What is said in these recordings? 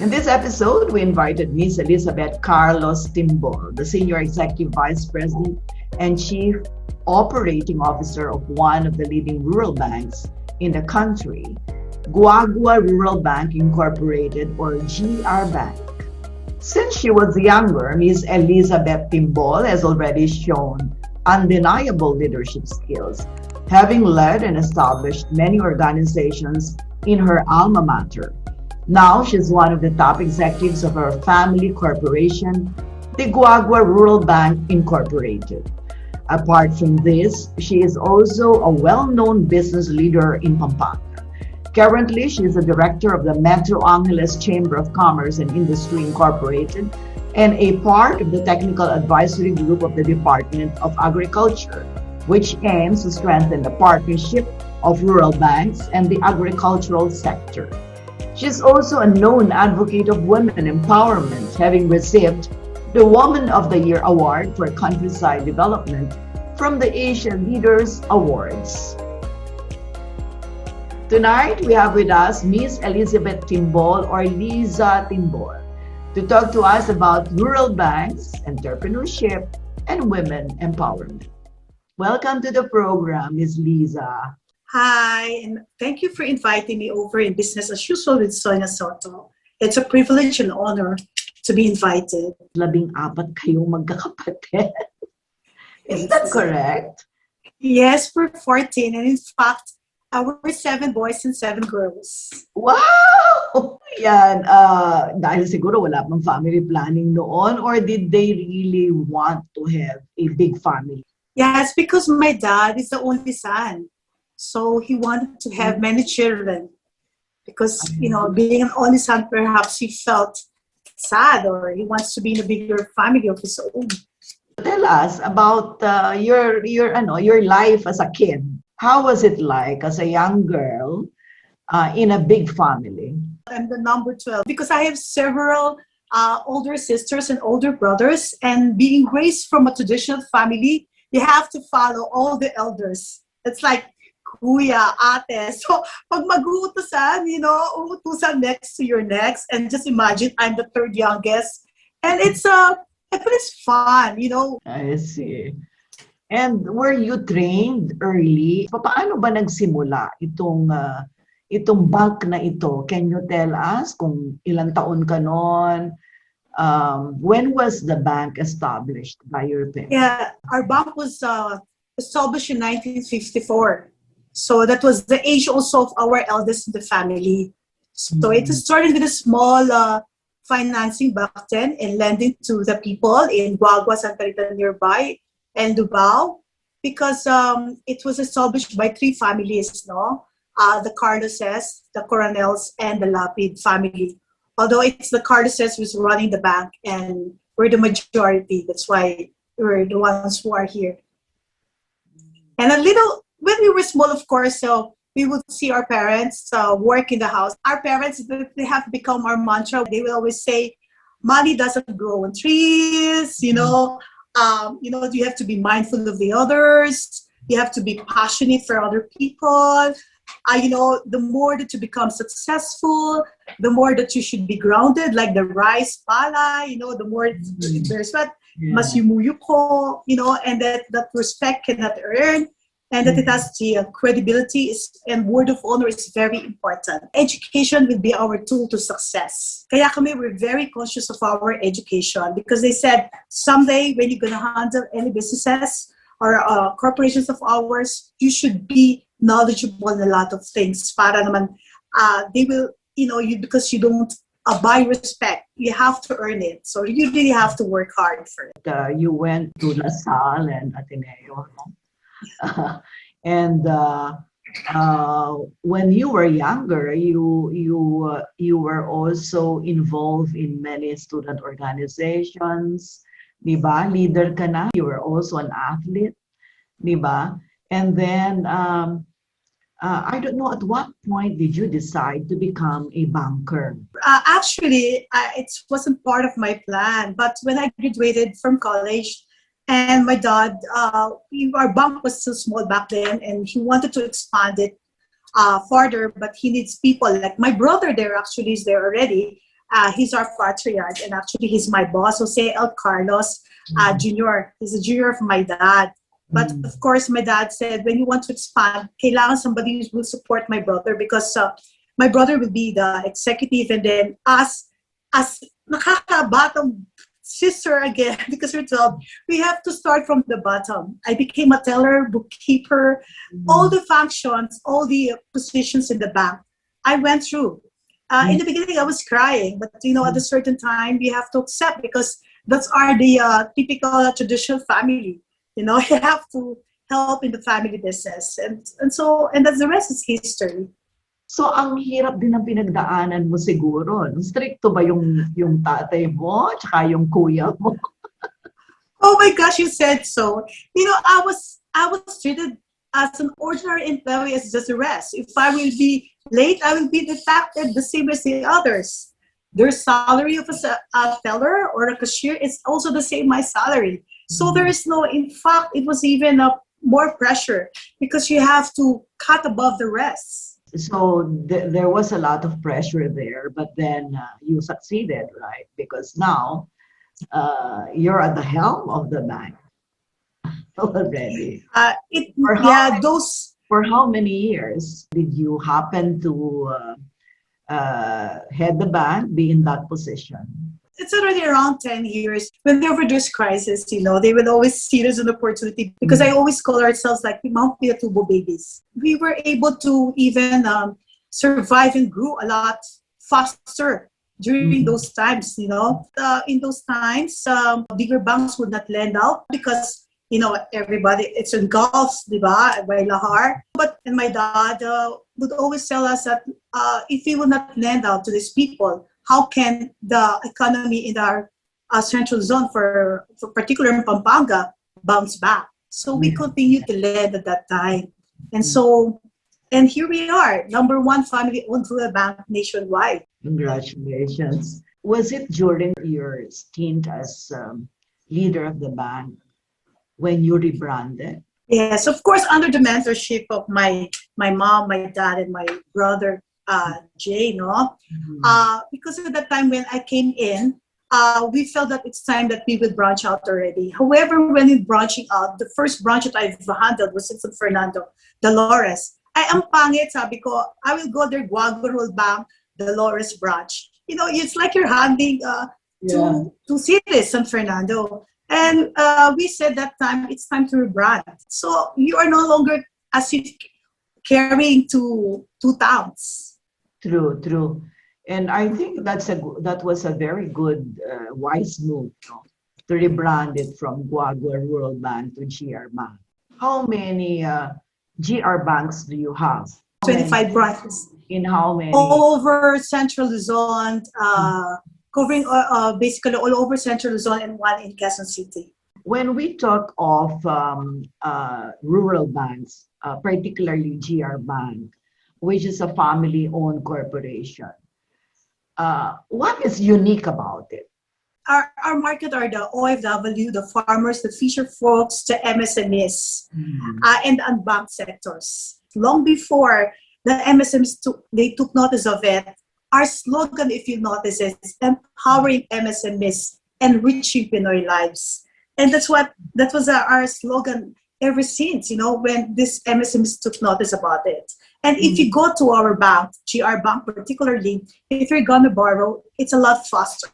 In this episode, we invited Ms. Elizabeth Carlos-Timbol, the Senior Executive Vice President and Chief Operating Officer of one of the leading rural banks in the country, Rural Bank Incorporated, or GRBank. Since she was younger, Ms. Elizabeth Timbol has already shown undeniable leadership skills, having led and established many organizations in her alma mater. Now, she's one of the top executives of her family corporation, the Rural Bank Incorporated. Apart from this, she is also a well-known business leader in Pampanga. Currently, she is the director of the Metro Angeles Chamber of Commerce and Industry Incorporated and a part of the technical advisory group of the Department of Agriculture, which aims to strengthen the partnership of rural banks and the agricultural sector. She is also a known advocate of women empowerment, having received the Woman of the Year Award for Countryside Development from the Asian Leaders Awards. Tonight, we have with us Ms. Elizabeth Timbol, or Liza Timbol, to talk to us about rural banks, entrepreneurship, and women empowerment. Welcome to the program, Ms. Liza. Hi, and thank you for inviting me over in Business as Usual with Sonia Soto. It's a privilege and honor to be invited. 14 kayong magkakapatid. Is that correct? Yes, we're 14, and in fact, we're 7 boys and 7 girls. Wow! Yan, dahil siguro wala pang family planning noon, or did they really want to have a big family? Yes, because my dad is the only son. So he wanted to have many children because, being an only son, perhaps he felt sad or he wants to be in a bigger family of his own. Tell us about your life as a kid. How was it like as a young girl in a big family? I'm the number 12 because I have several older sisters and older brothers, and being raised from a traditional family, you have to follow all the elders. It's like kuya, ate. So, pag mag-uutusan, uutusan next to your next. And just imagine, I'm the 3rd youngest. And it's fun, I see. And were you trained early? Paano ba nagsimula itong bank na ito? Can you tell us kung ilang taon ka noon? When was the bank established by your parents? Yeah, our bank was established in 1954. So that was the age also of our eldest in the family. So it started with a small financing back then and lending to the people in Guagua, Santa Rita nearby, and Davao, because it was established by 3 families, the Carloses, the Coronels, and the Lapid family. Although it's the Carloses who's running the bank, and we're the majority. That's why we're the ones who are here. And when we were small, of course, so we would see our parents work in the house. Our parents, they have become our mantra. They will always say, money doesn't grow on trees, you have to be mindful of the others. You have to be passionate for other people. The more that you become successful, the more that you should be grounded, like the rice pala, the more there's what, mas yumuyu ko, and that respect cannot earn. And that it has the credibility and word of honor is very important. Education will be our tool to success. Kaya we're very conscious of our education because they said someday when you're going to handle any businesses or corporations of ours, you should be knowledgeable in a lot of things. Para naman, they will, because you don't buy respect, you have to earn it. So you really have to work hard for it. You went to LaSalle and Ateneo, no? And when you were younger, you were also involved in many student organizations, di ba? Leader ka na. You were also an athlete, di ba? And then I don't know, at what point did you decide to become a banker? Actually, it wasn't part of my plan. But when I graduated from college, and my dad, our bank was still small back then, and he wanted to expand it further, but he needs people. Like my brother there actually is there already, He's our patriarch, and actually he's my boss, Jose L. Carlos Jr. He's a junior of my dad. But of course, my dad said, when you want to expand, kailangan somebody who will support my brother, because my brother will be the executive, and then us, as nakakabatang sister again, because we're 12, we have to start from the bottom. I became a teller, bookkeeper, all the functions, all the positions in the bank. I went through. In the beginning, I was crying, but at a certain time, we have to accept, because that's the typical traditional family. You have to help in the family business, and that's the rest is history. So, ang hirap din ng pinagdaanan mo siguro. Stricto ba yung tatay mo, tsaka yung kuya mo? Oh my gosh, you said so. I was treated as an ordinary employee, as just the rest. If I will be late, I will be deducted the same as the others. Their salary of a teller or a cashier is also the same my salary. So there is no, in fact, it was even more pressure, because you have to cut above the rest. So there was a lot of pressure there, but then you succeeded, right? Because now you're at the helm of the bank already. For how many years did you happen to head the bank, be in that position? It's already around 10 years. Whenever there's crisis, they will always see us an opportunity, because I always call ourselves like the Mount Pinatubo babies. We were able to even survive and grew a lot faster during those times. In those times, bigger banks would not lend out, because everybody, it's in Gulf, diba, by Lahar. And my dad would always tell us that if we would not lend out to these people, how can the economy in our Central Luzon, for particular in Pampanga, bounce back? So we continued to lend at that time. And here we are, #1 family-owned rural bank nationwide. Congratulations. Was it during your stint as leader of the bank when you rebranded? Yes, of course, under the mentorship of my mom, my dad, and my brother, Jay, because at that time when I came in, we felt that it's time that we would branch out already. However, when we branching out, the first branch that I've handled was in San Fernando, Dolores. I am pangit, sabi ko, I will go there, Guagua Bank, Dolores branch. It's like you're handing two cities, San Fernando. And we said that time, it's time to rebrand. So you are no longer as if carrying two towns. True. And I think that was a very good, wise move, to rebrand it from Guagua Rural Bank to GRBank. How many GRBanks do you have? 25 branches. In how many? All over Central Luzon, covering basically all over Central Luzon, and one in Quezon City. When we talk of rural banks, particularly GRBank, which is a family-owned corporation, what is unique about it? Our market are the OFW, the farmers, the fisher folks, the MSMEs, and the unbanked sectors. Long before the MSMEs took notice of it, our slogan, if you notice, is empowering MSMEs, enriching Pinoy lives. And that was our slogan ever since, when this MSMEs took notice about it. And if you go to our bank, GRBank particularly, if you're going to borrow, it's a lot faster.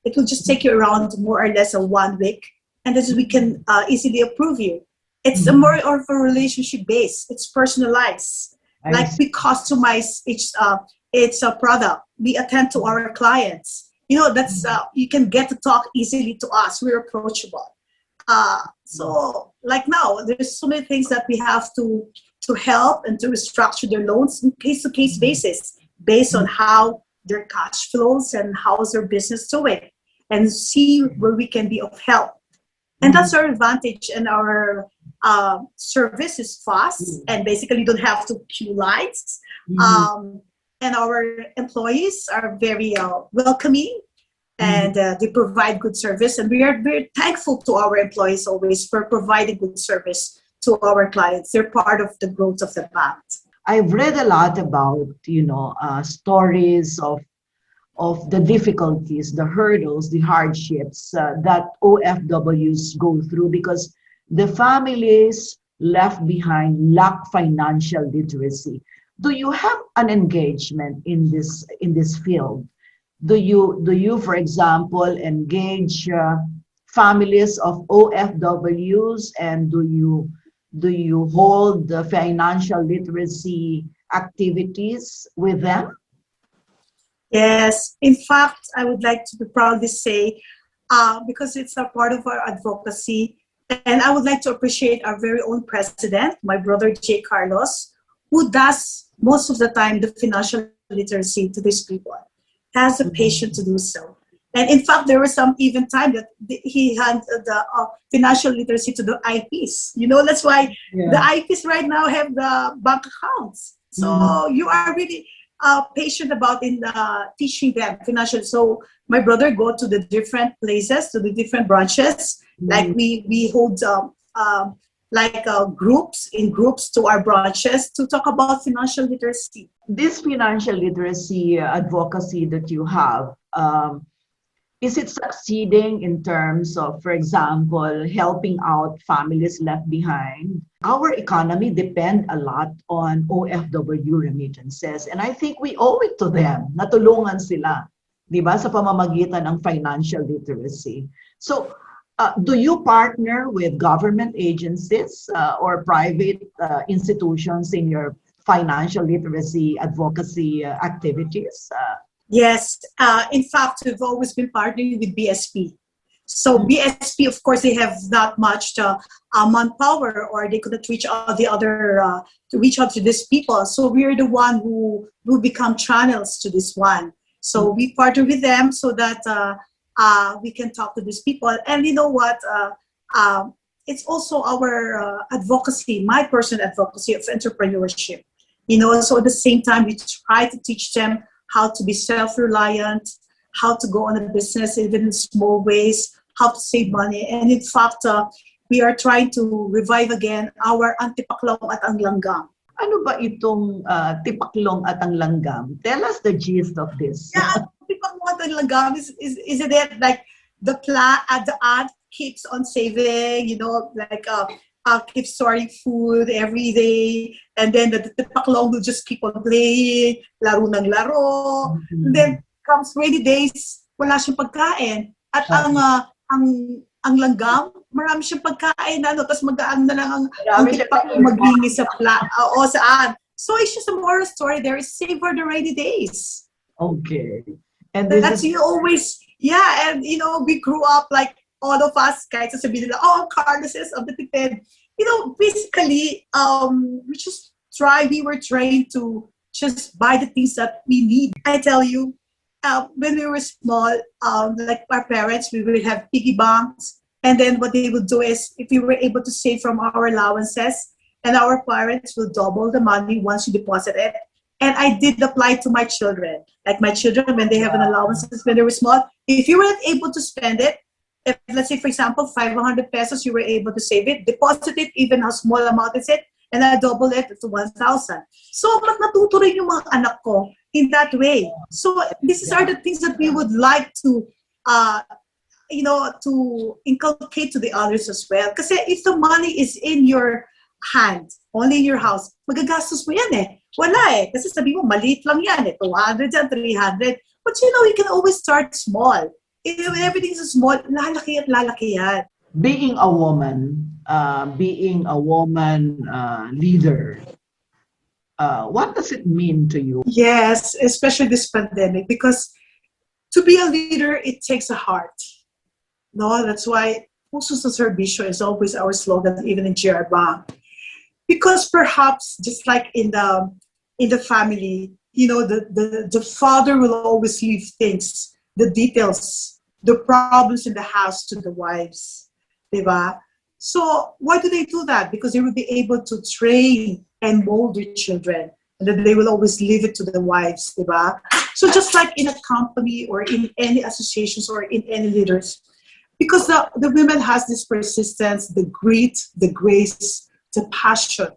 It will just take you around more or less 1 week, and this we can easily approve you. It's more of a relationship base. It's personalized. Like we customize its a product. We attend to our clients. That's you can get to talk easily to us. We're approachable. So like now, there's so many things that we have to help and to restructure their loans in case-to-case basis, based on how their cash flows and how's their business doing, and see where we can be of help. And that's our advantage. And our service is fast, and basically don't have to queue lines. And our employees are very welcoming, and they provide good service. And we are very thankful to our employees always for providing good service to our clients. They're part of the growth of the bank. I've read a lot about, stories of of the difficulties, the hurdles, the hardships that OFWs go through because the families left behind lack financial literacy. Do you have an engagement in this field? Do you, for example, engage families of OFWs, and do you hold the financial literacy activities with them? Yes, in fact, I would like to proudly say, because it's a part of our advocacy, and I would like to appreciate our very own president, my brother J. Carlos, who does most of the time the financial literacy to these people, has the patience to do so. And in fact, there was some even time that he had the financial literacy to the IPs. You know, that's why the IPs right now have the bank accounts. So you are really patient about in teaching them financial. So my brother go to the different places, to the different branches. Like we hold groups to our branches to talk about financial literacy. This financial literacy advocacy that you have, is it succeeding in terms of, for example, helping out families left behind? Our economy depends a lot on OFW remittances, and I think we owe it to them. Natulungan sila, di ba, sa pamamagitan ng financial literacy. So, do you partner with government agencies or private institutions in your financial literacy advocacy activities? Yes, in fact, we've always been partnering with BSP. So BSP, of course, they have not much manpower, or they couldn't reach out the other to reach out to these people. So we are the one who become channels to this one. So we partner with them so that we can talk to these people. And you know what? It's also our advocacy, my personal advocacy of entrepreneurship. You know, so at the same time, we try to teach them how to be self-reliant, how to go on a business even in small ways, how to save money. And in fact, we are trying to revive again our Antipaklong at ang Langgam. Ano ba itong tipaklong at ang langgam? Tell us the gist of this. Yeah, Antipaklong at ang Langgam isn't it like the ant keeps on saving, you know, like keep storing food every day, and then the paklong will just keep on playing, laro ng laro. And then comes rainy days, wala siyang pagkain. At ang langgam, marami siyang pagkain, tapos mag-aan na lang ang paklong maglingi sa o saan. So it's just a moral story there is savor the rainy days. Okay. And that's you always, and you know, we grew up like all of us, kahit sasabihin nila, Carlos is of the tipid. You know, basically, we were trained to just buy the things that we need. I tell you, when we were small, like our parents, we would have piggy banks. And then what they would do is, if we were able to save from our allowances, and our parents will double the money once you deposit it. And I did apply to my children. Like my children, when they have an allowance when they were small, if you were not able to spend it, if, let's say, for example, 500 pesos, you were able to save it, deposit it, even how small amount is it, and I double it to 1,000. So, natuto rin yung mga anak ko in that way. So, these are the things that we would like to, to inculcate to the others as well. Kasi if the money is in your hand, only in your house, magagastos mo yan eh. Wala eh. Kasi sabi mo, maliit lang yan eh. 200 yan, 300. But you know, you can always start small. When everything is small, lalaki at lalaki yan. Being a woman leader, what does it mean to you? Yes, especially this pandemic, because to be a leader, it takes a heart. No, that's why Puso sa Serbisyo is always our slogan, even in GRBank. Because perhaps just like in the family, you know, the father will always leave things, the details, the problems in the house to the wives, diba? So why do they do that? Because they will be able to train and mold their children, and then they will always leave it to the wives, diba? So just like in a company or in any associations or in any leaders, because the women has this persistence, the grit, the grace, the passion,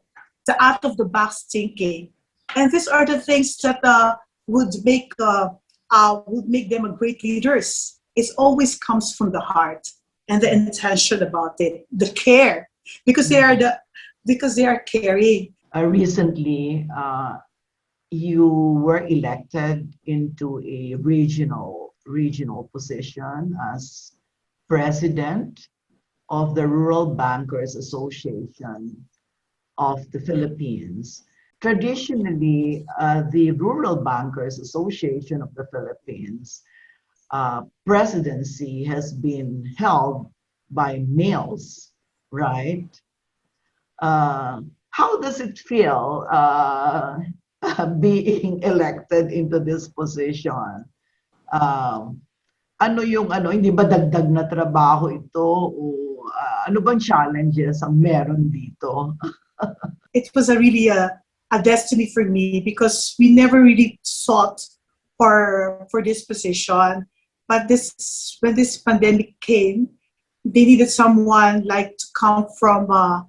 the out of the box thinking, and these are the things that would make would make them a great leaders. It always comes from the heart and the intention about it, the care, because they are caring. Recently, you were elected into a regional position as president of the Rural Bankers Association of the Philippines. Traditionally, the Rural Bankers Association of the Philippines presidency has been held by males, right? How does it feel being elected into this position? Um, hindi ba dagdag na trabaho ito o ano bang challenges ang meron dito? It was really a destiny for me because we never really sought for this position. But when this pandemic came, they needed someone like to come from a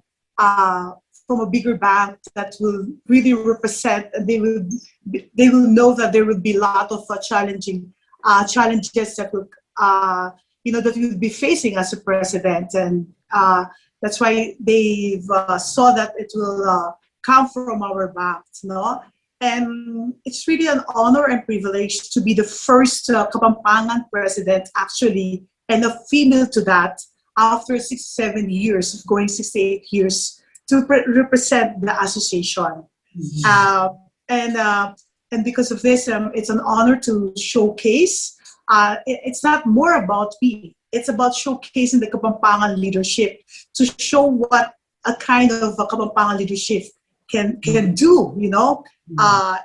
bigger bank that will really represent. And they will know that there will be a lot of challenges that will that we will be facing as a president, and that's why they saw that it will come from our bank, no? And it's really an honor and privilege to be the first Kapampangan president, actually, and a female to that, after 6-7 years, going 68 years, to represent the association. Mm-hmm. And because of this, it's an honor to showcase. It's not more about me. It's about showcasing the Kapampangan leadership, to show what a kind of a Kapampangan leadership can do.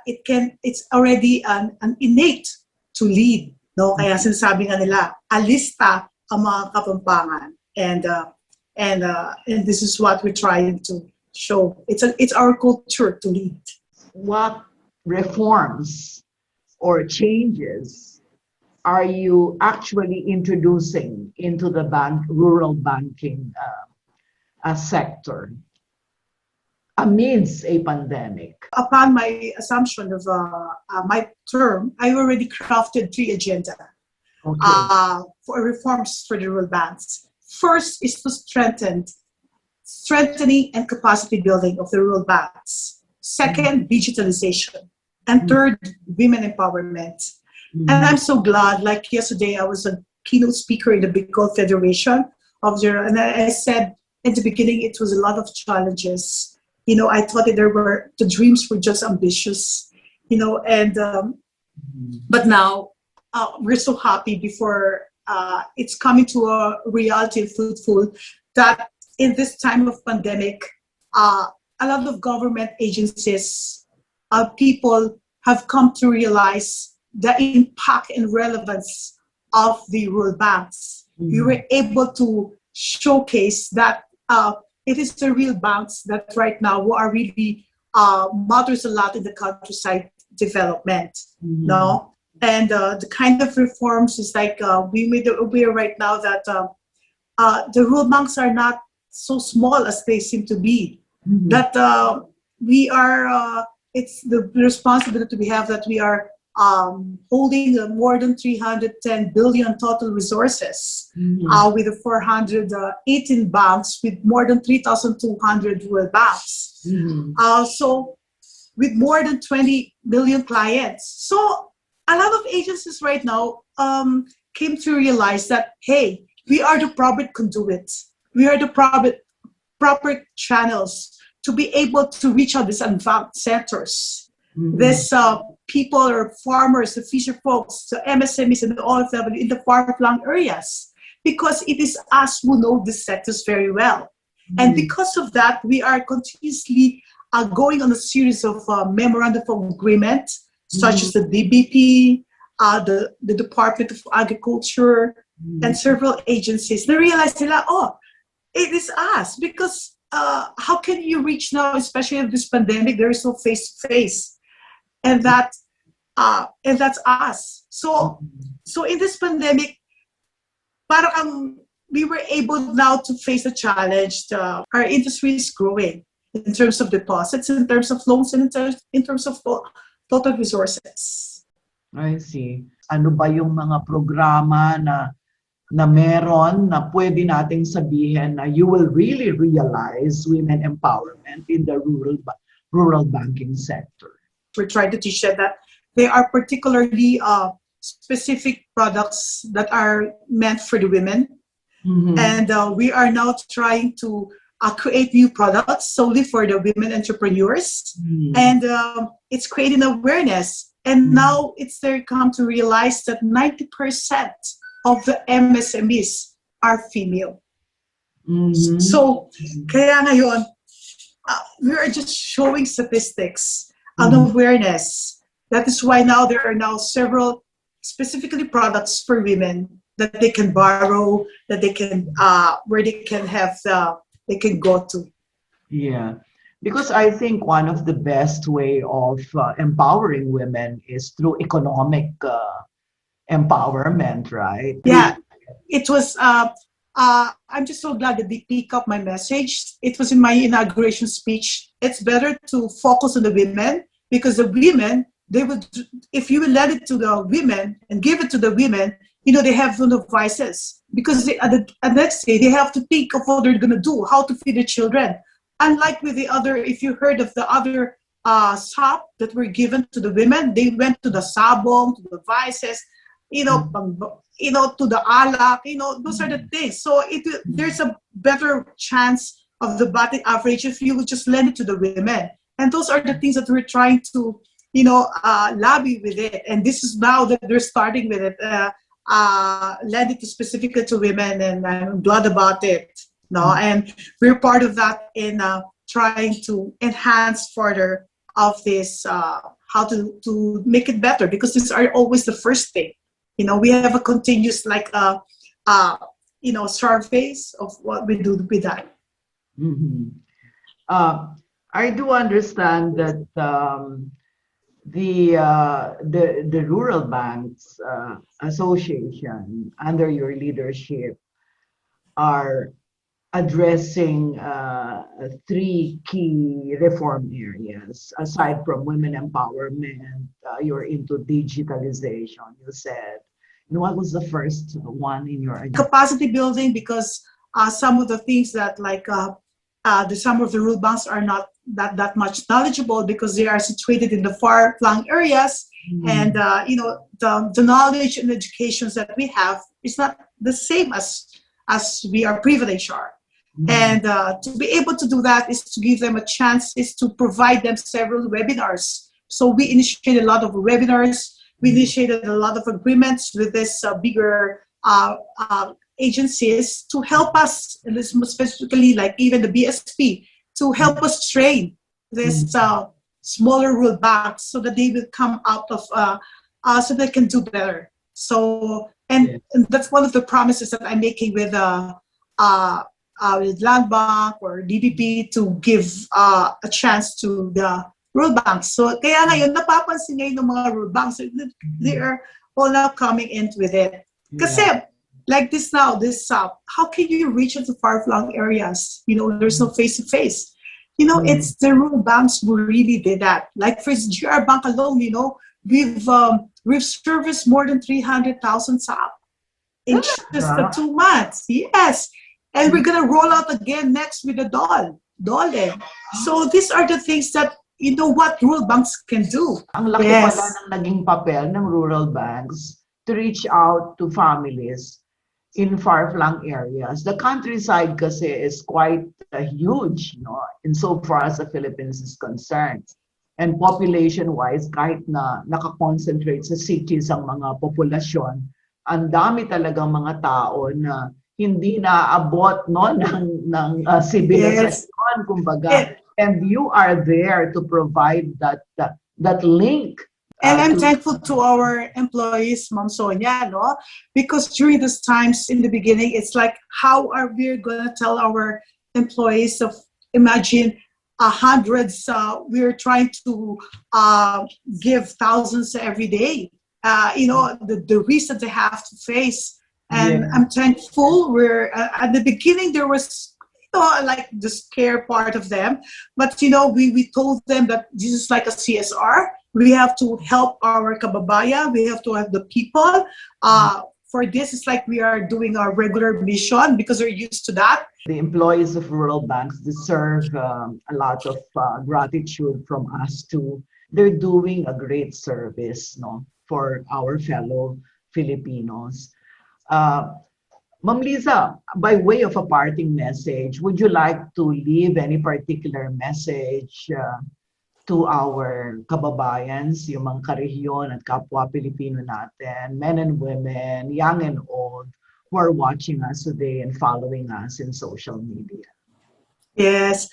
It's already an innate to lead. No, kaya sinasabi nga nila, alista ang mga Kapampangan, and this is what we're trying to show. It's our culture to lead. What reforms or changes are you actually introducing into the rural banking sector amidst a pandemic? Upon my assumption of my term, I already crafted 3 agenda for reforms for the rural banks. First is to strengthening and capacity building of the rural banks. Second, digitalization. And third, women empowerment. And I'm so glad, like yesterday, I was a keynote speaker in the Bicol Federation of Zero, and I said in the beginning, it was a lot of challenges. I thought that the dreams were just ambitious, but now we're so happy before it's coming to a reality and fruitful that in this time of pandemic, a lot of government agencies, people have come to realize the impact and relevance of the rural banks. We were able to showcase that it is the real banks that right now who are really matters a lot in the countryside development. No, and the kind of reforms is like we made it aware right now that the rural banks are not so small as they seem to be. That we are. It's the responsibility we have that we are holding more than 310 billion total resources with 418 banks with more than 3,200 rural banks. So with more than 20 million clients. So a lot of agencies right now came to realize that, hey, we are the proper conduits. We are the proper channels to be able to reach out these advanced sectors. These people or farmers, the fisher folks, the MSMEs and all of them in the far-flung areas, because it is us who know these sectors very well. And because of that, we are continuously going on a series of memorandum of agreement, such as the DBP, the Department of Agriculture, and several agencies. They realize, it is us, because how can you reach now, especially in this pandemic, there is no face-to-face, and that's us. So in this pandemic, parang we were able now to face the challenge. Our industry is growing in terms of deposits, in terms of loans, and in terms of total resources. I see. Ano ba yung mga programa na meron na pwede nating sabihin na you will really realize women empowerment in the rural banking sector? We're trying to teach them that they are particularly specific products that are meant for the women. And we are now trying to create new products solely for the women entrepreneurs. And it's creating awareness. And now it's there come to realize that 90% of the MSMEs are female. So, kaya ngayon, we are just showing statistics and awareness. That is why now there are now several specifically products for women that they can borrow, that they can where they can have they can go to. Yeah, because I think one of the best way of empowering women is through economic empowerment, right? Yeah, it was. I'm just so glad that they pick up my message. It was in my inauguration speech. It's better to focus on the women because the women, they would, if you let it to the women and give it to the women, you know, they have no vices because at the next day they have to think of what they're going to do, how to feed the children. Unlike with the other, if you heard of the other SAP that were given to the women, they went to the sabong, to the vices, you know, to the alak, you know, those are the things. So there's a better chance of the batting average if you would just lend it to the women. And those are the things that we're trying to, you know, lobby with it. And this is now that they're starting with it, lend it specifically to women, and I'm glad about it. No, and we're part of that in trying to enhance further of this, how to make it better, because these are always the first thing. You know, we have a continuous you know, surveys of what we do with that. I do understand that the Rural Banks Association under your leadership are addressing three key reform areas. Aside from women empowerment, you're into digitalization, you said. And what was the first one in your agenda? Capacity building, because some of the things that some of the rural banks are not that much knowledgeable because they are situated in the far-flung areas. And you know, the knowledge and educations that we have is not the same as we are privileged are. And to be able to do that is to give them a chance, is to provide them several webinars. So we initiated a lot of webinars. We initiated a lot of agreements with this bigger agencies to help us, and this specifically like even the BSP, to help us train this smaller rural banks so that they will come out of, so they can do better. So, and that's one of the promises that I'm making with Land Bank or DBP to give a chance to the rural banks. So kaya ngayon, napapansin ngayon ng mga rural banks, they are all now coming in with it. Kasi like this now, how can you reach into far-flung areas? You know, there's no face-to-face. You know, it's the rural banks who really did that. Like for GRBank alone, you know, we've serviced more than 300,000 SAP in just the 2 months. Yes. And we're going to roll out again next with the DOLE. So these are the things that, you know, what rural banks can do. Ang laki pala ng naging papel ng rural banks to reach out to families in far-flung areas. The countryside kasi is quite huge, you know, insofar as the Philippines is concerned. And population-wise, kahit na nakakoncentrate sa cities ang mga populasyon, ang dami talagang mga tao na hindi naaabot no ng sibilisasyon, kumbaga. And you are there to provide that link. And I'm thankful to our employees, Ma'am Sonia, no? Because during these times in the beginning, it's like, how are we going to tell our employees of, imagine hundreds, we're trying to give thousands every day. You know, the reason they have to face. And I'm thankful. We're at the beginning, there was, you know, like the scare part of them. But, you know, we told them that this is like a CSR. We have to help our kababayan. We have to have the people. For this, it's like we are doing our regular mission because we're used to that. The employees of rural banks deserve a lot of gratitude from us too. They're doing a great service, no, for our fellow Filipinos. Uh, Ma'am Liza, by way of a parting message, would you like to leave any particular message to our kababayans, yung mga karehiyon at kapwa Pilipino natin, men and women, young and old, who are watching us today and following us in social media? Yes.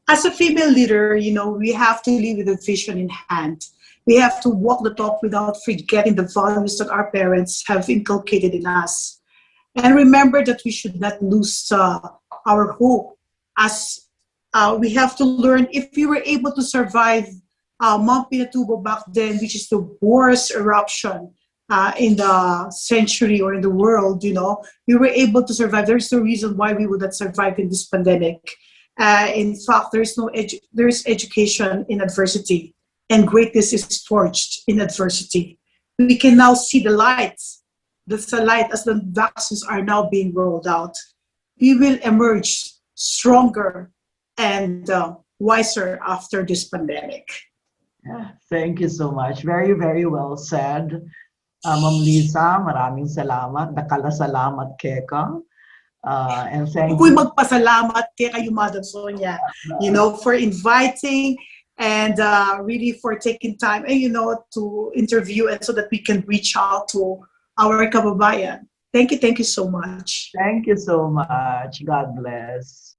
As a female leader, we have to lead with a vision in hand. We have to walk the talk without forgetting the values that our parents have inculcated in us. And remember that we should not lose our hope, as we have to learn. If we were able to survive Mount Pinatubo back then, which is the worst eruption in the century or in the world, we were able to survive. There's no reason why we would not survive in this pandemic. In fact, there's education in adversity, and greatness is forged in adversity. We can now see the lights. The light as the vaccines are now being rolled out. We will emerge stronger and wiser after this pandemic. Yeah, thank you so much. Very, very well said. Ma'am Liza, maraming salamat. Dakala salamat keka. And thank Ako'y you. magpasalamat kay kayo, Madam Sonia, for inviting and really for taking time and, to interview and so that we can reach out to our kababayan. Thank you so much. Thank you so much. God bless.